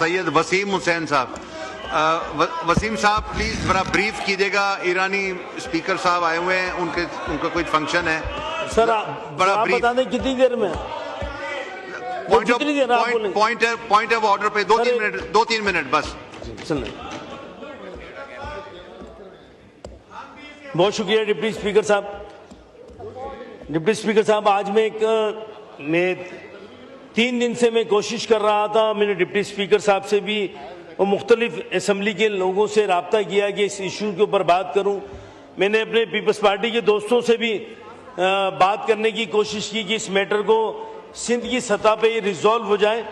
सैयद वसीम हुसैन साहब, वसीम साहब प्लीज बड़ा ब्रीफ कीजिएगा। ईरानी स्पीकर साहब आए हुए हैं, उनका कोई फंक्शन है सर। बड़ा आप बता दें कितनी देर में? पॉइंट ऑफ ऑर्डर पे 2-3 मिनट बस। बहुत शुक्रिया डिप्टी स्पीकर साहब। डिप्टी स्पीकर साहब, आज मैं 3 दिन से मैं कोशिश कर रहा था, मैंने डिप्टी स्पीकर साहब से भी और मुख्तलिफ असम्बली के लोगों से रब्ता किया कि इस इशू के ऊपर बात करूं। मैंने अपने पीपल्स पार्टी के दोस्तों से भी बात करने की कोशिश की कि इस मैटर को सिंध की सतह पे रिजॉल्व हो जाए,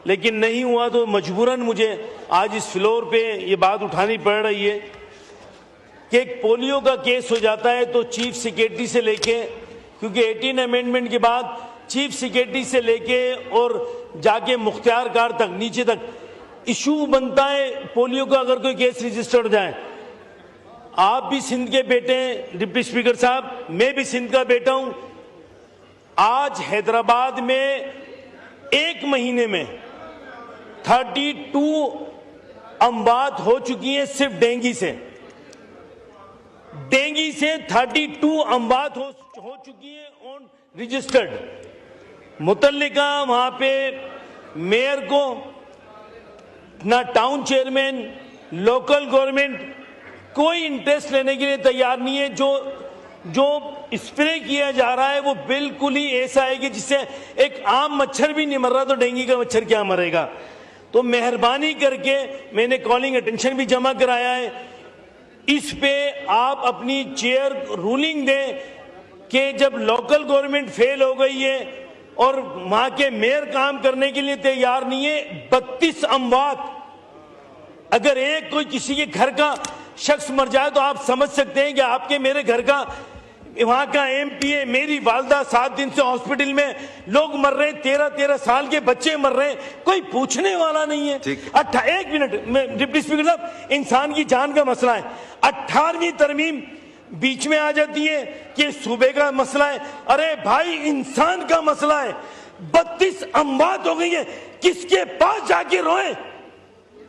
लेकिन नहीं हुआ। तो मजबूरन मुझे आज इस फ्लोर पे ये बात उठानी पड़ रही है कि एक पोलियो का केस हो जाता है तो चीफ सेक्रेटरी से लेके, क्योंकि 18 अमेंडमेंट के बाद चीफ सेक्रेटरी से लेके और जाके मुख्तियार कार तक नीचे तक इशू बनता है पोलियो का अगर कोई केस रजिस्टर हो जाए। आप भी सिंध के बेटे हैं डिप्टी स्पीकर साहब, मैं भी सिंध का बेटा हूं। आज हैदराबाद में 1 महीने में 32 अमवात हो चुकी हैं सिर्फ डेंगू से। 32 अमवात हो चुकी है ऑन रजिस्टर्ड। मुतल्लिका वहां पे मेयर को, ना टाउन चेयरमैन, लोकल गवर्नमेंट कोई इंटरेस्ट लेने के लिए तैयार नहीं है। जो स्प्रे किया जा रहा है वो बिल्कुल ही ऐसा है कि जिससे एक आम मच्छर भी नहीं मर रहा तो डेंगू का मच्छर क्या मरेगा। तो मेहरबानी करके मैंने कॉलिंग अटेंशन भी जमा कराया है, इस पे आप अपनी चेयर रूलिंग दें कि जब लोकल गवर्नमेंट फेल हो गई है और वहां के मेयर काम करने के लिए तैयार नहीं है। 32 अमवात, अगर एक कोई किसी के घर का शख्स मर जाए तो आप समझ सकते हैं कि आपके मेरे घर का वहां का MP है, मेरी वालदा 7 दिन से हॉस्पिटल में, लोग मर रहे हैं, 13-13 साल के बच्चे मर रहे हैं, कोई पूछने वाला नहीं है। 1 मिनट डिप्टी स्पीकर साहब, इंसान की जान का मसला है। 18वीं तरमीम बीच में आ जाती है कि सूबे का मसला है। अरे भाई, इंसान का मसला है। 32 अमवात हो गई है, किसके पास जाके रोएं?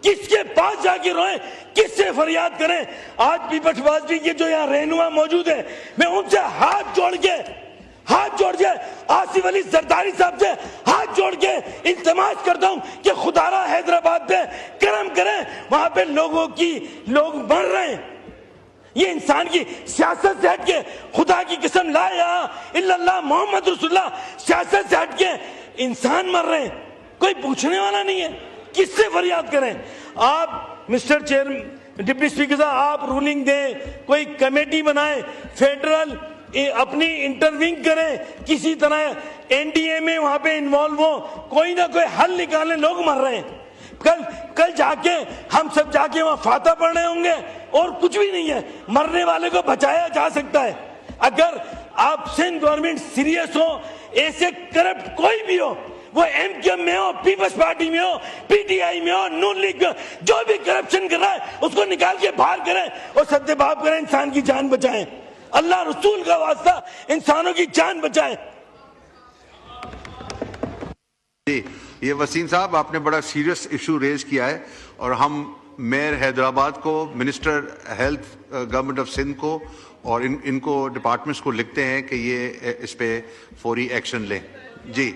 किसके पास जाके रोएं? किससे फरियाद करें? आज पीपल्स पार्टी के जो यहाँ रहनुमा मौजूद है, मैं उनसे हाथ जोड़ के आसिफ अली जरदारी साहब से हाथ जोड़ के इल्तिमास करता हूं कि खुदारा हैदराबाद पे करम करें। वहां पे लोग मर रहे हैं। ये इंसान की सियासत से हटके, खुदा की कसम ला इलाहा इल्लल्लाह मोहम्मद रसूलुल्लाह, सियासत से हटके इंसान मर रहे हैं, कोई पूछने वाला नहीं है। किससे फरियाद करें? आप मिस्टर चेयर डिप्टी स्पीकर साहब, आप रूलिंग दें, कोई कमेटी बनाए, फेडरल अपनी इंटरव्यूइंग करें, किसी तरह NDA में वहां पे इन्वॉल्व हो, कोई ना कोई हल निकालें। लोग मर रहे हैं। कल जाके हम सब जाके वहां फाता पढ़ रहे होंगे और कुछ भी नहीं है। मरने वाले को बचाया जा सकता है। अगर आप सिंध गवर्नमेंट सीरियस हो, ऐसे करप्ट कोई भी हो, वो MKM में हो, पीपल्स पार्टी में हो, PTI में हो, नून लीग में हो, जो भी करप्शन कर रहा है उसको निकाल के बाहर करें और सद्देबाब करें, इंसान की जान बचाएं। अल्लाह रसूल का वास्ता, इंसानों की जान बचाएं। जी, ये वसीम साहब, आपने बड़ा सीरियस इशू रेज किया है और हम मेयर हैदराबाद को, minister health government of Sindh को और इनको डिपार्टमेंट्स को लिखते हैं कि ये इस पे फौरी एक्शन लें। जी।